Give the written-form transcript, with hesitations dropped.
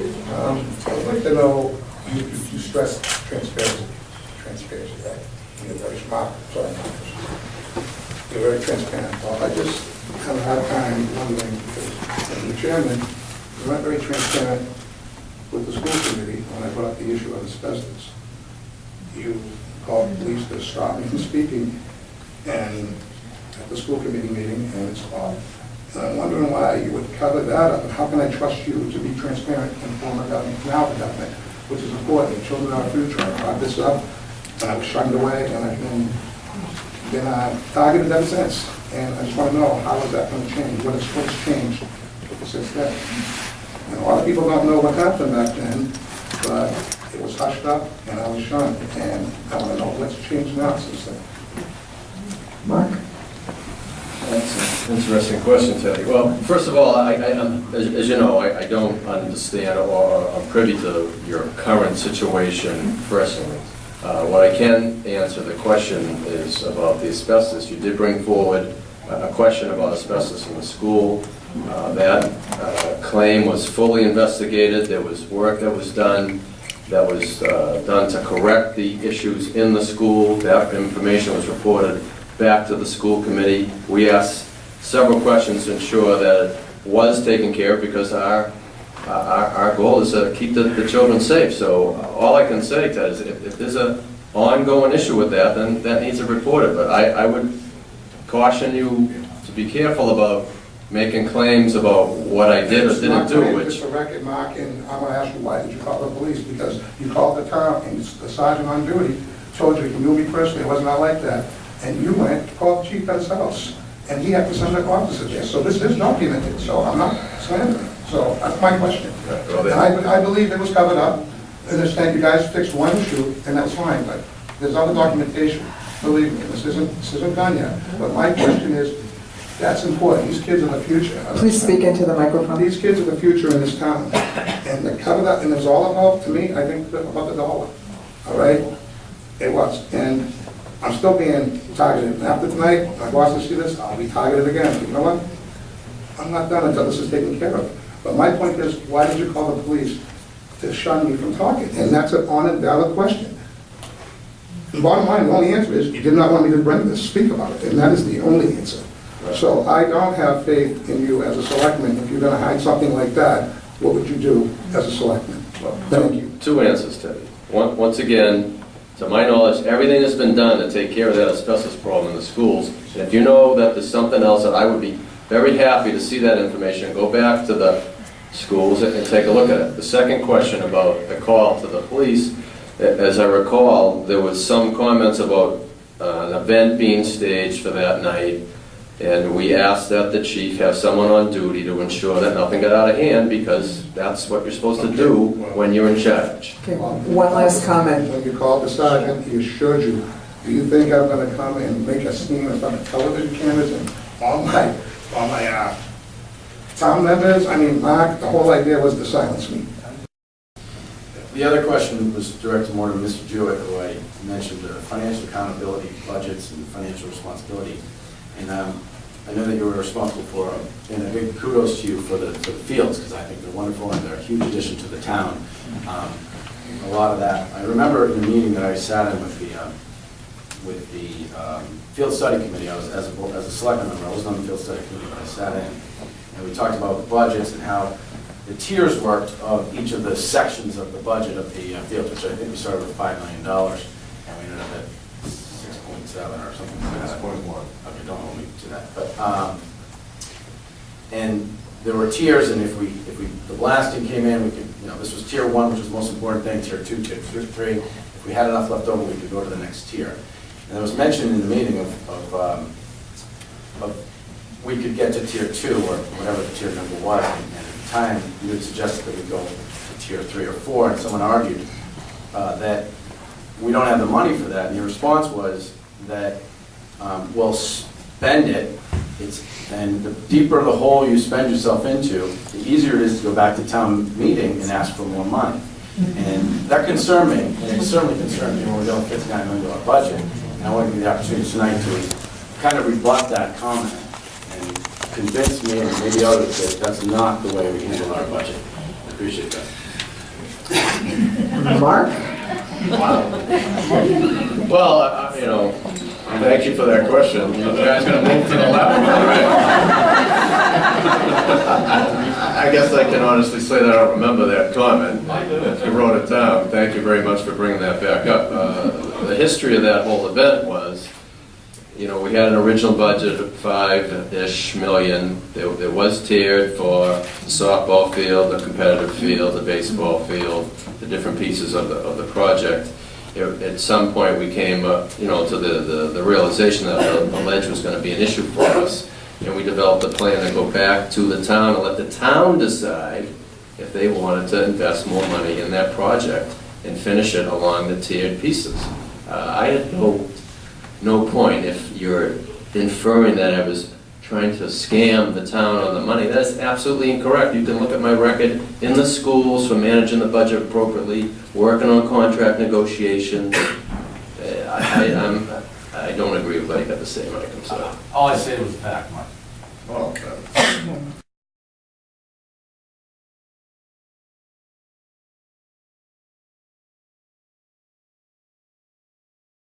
I'd like to know, you stress transparency, right? You're very smart, sorry, you're very transparent. Well, I just have a hard time wondering, because the chairman, you weren't very transparent with the school committee when I brought up the issue of asbestos. You called police to stop me from speaking and at the school committee meeting, and it's off. And I'm wondering why you would cover that up, and how can I trust you to be transparent in former government, now the government, which is important. Children are our future. I brought this up, and I was shunned away, and I've been targeted ever since. And I just want to know, how is that going to change? What's changed since then? And a lot of people don't know what happened back then, but it was hushed up, and I was shunned. And I want to know what's changed now since then. Mark? That's an interesting question, Teddy. Well, first of all, as you know, I don't understand or I'm privy to your current situation personally. What I can answer the question is about the asbestos. You did bring forward a question about asbestos in the school. That claim was fully investigated. There was work that was done to correct the issues in the school. That information was reported back to the school committee. We asked several questions to ensure that it was taken care of, because our goal is to keep the children safe. So all I can say, Ted, is if there's an ongoing issue with that, then that needs to be reported. But I would caution you to be careful about making claims about what I did or didn't do. It's a record, Mark, and I'm going to ask you, why did you call the police? Because you called the town, and the sergeant on duty told you knew me personally. It was not like that. And you went to call the chief at his house, and he had to send an officer there. So this is documented, so I'm not slandering. So that's my question. And I believe it was covered up. I understand you guys fixed one issue, and that's fine, but there's other documentation. Believe me, this isn't done yet. But my question is, that's important. These kids are the future. Please speak into the microphone. These kids are the future in this town. And the cover that, and it's all about, to me, I think, about the dollar. All right? It was. And I'm still being targeted. And after tonight, my boss will see this, I'll be targeted again. But you know what? I'm not done until this is taken care of. But my point is, why did you call the police to shun me from talking? And that's an honest, valid question. The bottom line, the only answer is, you did not want me to speak about it. And that is the only answer. So I don't have faith in you as a selectman. If you're going to hide something like that, what would you do as a selectman? Well, thank you. Two answers, Teddy. Once again, to my knowledge, everything has been done to take care of that asbestos problem in the schools. And if you know that there's something else, that I would be very happy to see that information, go back to the schools and take a look at it. The second question about the call to the police, as I recall, there was some comments about an event being staged for that night, and we asked that the chief have someone on duty to ensure that nothing got out of hand, because that's what you're supposed to do when you're in charge. Okay, one last comment. When you called the sergeant, he assured you, do you think I'm going to come and make a scene in front of television cameras and all my town members? I mean, Mark, the whole idea was to silence me. The other question was directed more to Mr. Juitt, who I mentioned financial accountability, budgets, and financial responsibility. And I know that you were responsible for them, and a big kudos to you for the fields, because I think they're wonderful and they're a huge addition to the town. A lot of that, I remember in the meeting that I sat in with the field study committee. I was as a selectman member. I wasn't on the field study committee, but I sat in, and we talked about the budgets and how the tiers worked of each of the sections of the budget of the field, which I think we started with $5 million, and we ended up at 6.7 or something like that. 6.1. Okay, don't hold me to that. But and there were tiers, and if the blasting came in, we could, this was tier 1, which was the most important thing. Tier 2, tier 3. If we had enough left over, we could go to the next tier. And there was mention in the meeting of we could get to tier 2 or whatever the tier number was, and at the time you had suggested that we go to tier 3 or 4, and someone argued that we don't have the money for that, and your response was that we'll spend it. And the deeper the hole you spend yourself into, the easier it is to go back to town meeting and ask for more money. And that concerned me, and it certainly concerned me when we're going $59 million budget. And I want to give you the opportunity tonight to kind of rebut that comment and convince me and maybe others that that's not the way we handle our budget. I appreciate that. Mark? Well, you know, thank you for that question. You guys gonna move to the left? I guess I can honestly say that I don't remember that comment. If you wrote it down, thank you very much for bringing that back up. The history of that whole event was, you know, we had an original budget of 5-ish million. There was tiered for the softball field, the competitive field, the baseball field, the different pieces of the project. At some point, we came you know, to the realization that the ledge was going to be an issue for us, and we developed a plan to go back to the town and let the town decide if they wanted to invest more money in that project and finish it along the tiered pieces. I had no point if you're inferring that I was trying to scam the town on the money. That's absolutely incorrect. You can look at my record in the schools for managing the budget appropriately, working on contract negotiations. I don't agree with what you got to say, Mike, I'm sorry. All I said was fact, Mark. Well,